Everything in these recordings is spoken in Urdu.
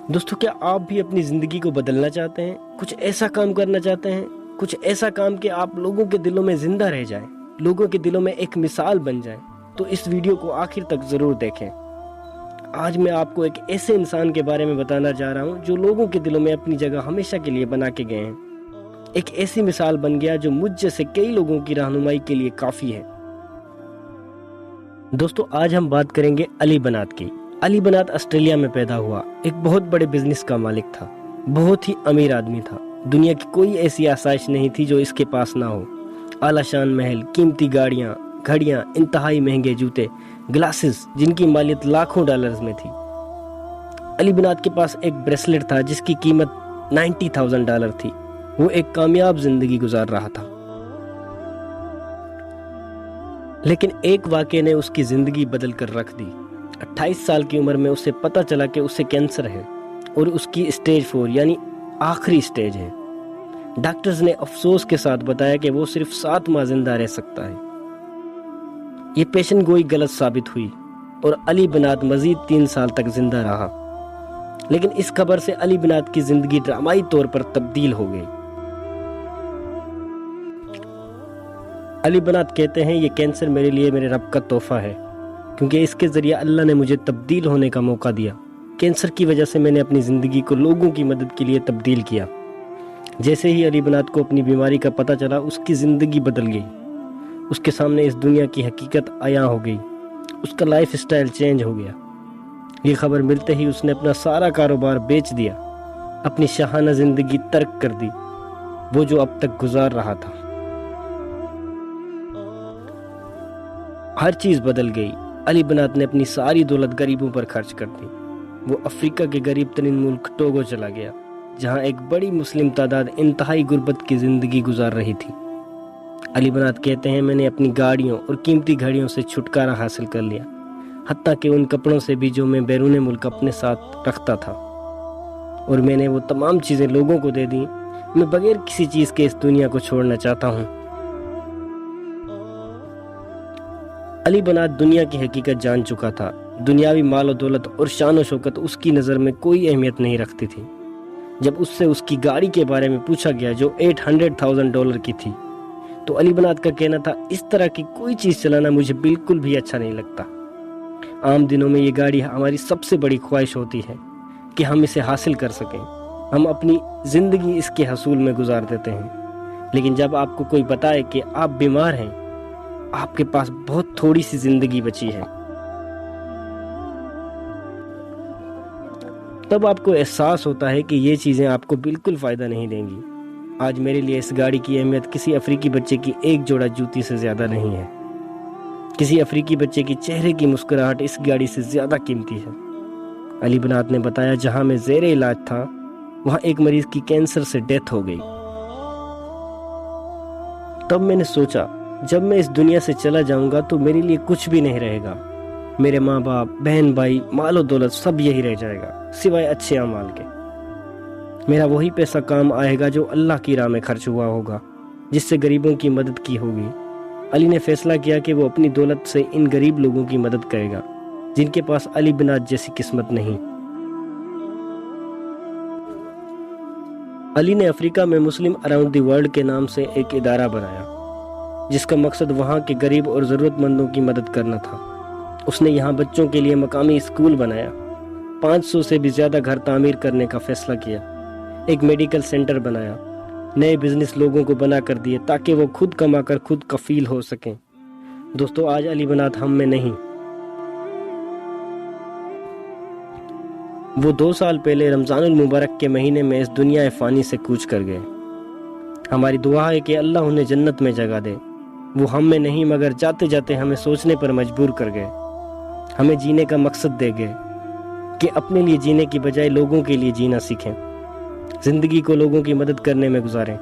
دوستو، کیا آپ بھی اپنی زندگی کو بدلنا چاہتے ہیں؟ کچھ ایسا کام کرنا چاہتے ہیں؟ کچھ ایسا کام کہ آپ لوگوں کے دلوں میں زندہ رہ جائیں، لوگوں کے دلوں میں ایک مثال بن جائیں؟ تو اس ویڈیو کو آخر تک ضرور دیکھیں۔ آج میں آپ کو ایک ایسے انسان کے بارے میں بتانا جا رہا ہوں جو لوگوں کے دلوں میں اپنی جگہ ہمیشہ کے لیے بنا کے گئے ہیں۔ ایک ایسی مثال بن گیا جو مجھ جیسے کئی لوگوں کی رہنمائی کے لیے کافی ہے۔ دوستو، آج ہم بات کریں گے علی بنات کی۔ علی بنات آسٹریلیا میں پیدا ہوا، ایک بہت بڑے بزنس کا مالک تھا، بہت ہی امیر آدمی تھا۔ دنیا کی کوئی ایسی آسائش نہیں تھی جو اس کے پاس نہ ہو۔ اعلیٰ شان محل، قیمتی گاڑیاں، گھڑیاں، انتہائی مہنگے جوتے، گلاسز جن کی مالیت لاکھوں ڈالرز میں تھی۔ علی بنات کے پاس ایک بریسلٹ تھا جس کی قیمت $90,000 تھی۔ وہ ایک کامیاب زندگی گزار رہا تھا، لیکن ایک واقعے نے اس کی زندگی بدل کر رکھ دی۔ 28 سال کی عمر میں اسے پتہ چلا کہ اسے کینسر ہے اور اس کی اسٹیج 4 یعنی آخری اسٹیج ہے۔ ڈاکٹرز نے افسوس کے ساتھ بتایا کہ وہ صرف 7 ماہ زندہ رہ سکتا ہے۔ یہ پیشن گوئی غلط ثابت ہوئی اور علی بنات مزید 3 سال تک زندہ رہا، لیکن اس خبر سے علی بنات کی زندگی ڈرامائی طور پر تبدیل ہو گئی۔ علی بنات کہتے ہیں، یہ کینسر میرے لیے میرے رب کا تحفہ ہے، کیونکہ اس کے ذریعے اللہ نے مجھے تبدیل ہونے کا موقع دیا۔ کینسر کی وجہ سے میں نے اپنی زندگی کو لوگوں کی مدد کے لیے تبدیل کیا۔ جیسے ہی علی بنات کو اپنی بیماری کا پتہ چلا، اس کی زندگی بدل گئی۔ اس کے سامنے اس دنیا کی حقیقت عیاں ہو گئی۔ اس کا لائف اسٹائل چینج ہو گیا۔ یہ خبر ملتے ہی اس نے اپنا سارا کاروبار بیچ دیا، اپنی شاہانہ زندگی ترک کر دی، وہ جو اب تک گزار رہا تھا۔ ہر چیز بدل گئی۔ علی بنات نے اپنی ساری دولت غریبوں پر خرچ کر دی۔ وہ افریقہ کے غریب ترین ملک ٹوگو چلا گیا، جہاں ایک بڑی مسلم تعداد انتہائی غربت کی زندگی گزار رہی تھی۔ علی بنات کہتے ہیں، میں نے اپنی گاڑیوں اور قیمتی گھڑیوں سے چھٹکارا حاصل کر لیا، حتیٰ کہ ان کپڑوں سے بھی جو میں بیرون ملک اپنے ساتھ رکھتا تھا، اور میں نے وہ تمام چیزیں لوگوں کو دے دیں۔ میں بغیر کسی چیز کے اس دنیا کو چھوڑنا چاہتا ہوں۔ علی بنات دنیا کی حقیقت جان چکا تھا۔ دنیاوی مال و دولت اور شان و شوکت اس کی نظر میں کوئی اہمیت نہیں رکھتی تھی۔ جب اس سے اس کی گاڑی کے بارے میں پوچھا گیا جو $800,000 کی تھی، تو علی بنات کا کہنا تھا، اس طرح کی کوئی چیز چلانا مجھے بالکل بھی اچھا نہیں لگتا۔ عام دنوں میں یہ گاڑی ہماری سب سے بڑی خواہش ہوتی ہے کہ ہم اسے حاصل کر سکیں۔ ہم اپنی زندگی اس کے حصول میں گزار دیتے ہیں، لیکن جب آپ کو کوئی بتائے کہ آپ بیمار ہیں، آپ کے پاس بہت تھوڑی سی زندگی بچی ہے، تب آپ کو احساس ہوتا ہے کہ یہ چیزیں آپ کو بالکل فائدہ نہیں دیں گی۔ آج میرے لیے اس گاڑی کی اہمیت کسی افریقی بچے کی ایک جوڑا جوتی سے زیادہ نہیں ہے۔ کسی افریقی بچے کی چہرے کی مسکراہٹ اس گاڑی سے زیادہ قیمتی ہے۔ علی بنات نے بتایا، جہاں میں زیر علاج تھا، وہاں ایک مریض کی کینسر سے ڈیتھ ہو گئی۔ تب میں نے سوچا، جب میں اس دنیا سے چلا جاؤں گا تو میرے لیے کچھ بھی نہیں رہے گا۔ میرے ماں باپ، بہن بھائی، مال و دولت سب یہی رہ جائے گا، سوائے اچھے اعمال کے۔ میرا وہی پیسہ کام آئے گا جو اللہ کی راہ میں خرچ ہوا ہوگا، جس سے غریبوں کی مدد کی ہوگی۔ علی نے فیصلہ کیا کہ وہ اپنی دولت سے ان غریب لوگوں کی مدد کرے گا جن کے پاس علی بنات جیسی قسمت نہیں۔ علی نے افریقہ میں مسلم اراؤنڈ دی ورلڈ کے نام سے ایک ادارہ بنایا، جس کا مقصد وہاں کے غریب اور ضرورت مندوں کی مدد کرنا تھا۔ اس نے یہاں بچوں کے لیے مقامی اسکول بنایا، 500 سے بھی زیادہ گھر تعمیر کرنے کا فیصلہ کیا، ایک میڈیکل سینٹر بنایا، نئے بزنس لوگوں کو بنا کر دیے تاکہ وہ خود کما کر خود کفیل ہو سکیں۔ دوستو، آج علی بنات ہم میں نہیں۔ وہ 2 سال پہلے رمضان المبارک کے مہینے میں اس دنیا فانی سے کوچ کر گئے۔ ہماری دعا ہے کہ اللہ انہیں جنت میں جگہ دے۔ وہ ہم میں نہیں، مگر جاتے جاتے ہمیں سوچنے پر مجبور کر گئے، ہمیں جینے کا مقصد دے گئے کہ اپنے لیے جینے کی بجائے لوگوں کے لیے جینا سیکھیں، زندگی کو لوگوں کی مدد کرنے میں گزاریں۔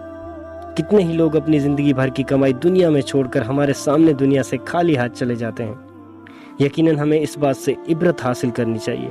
کتنے ہی لوگ اپنی زندگی بھر کی کمائی دنیا میں چھوڑ کر ہمارے سامنے دنیا سے خالی ہاتھ چلے جاتے ہیں۔ یقیناً ہمیں اس بات سے عبرت حاصل کرنی چاہیے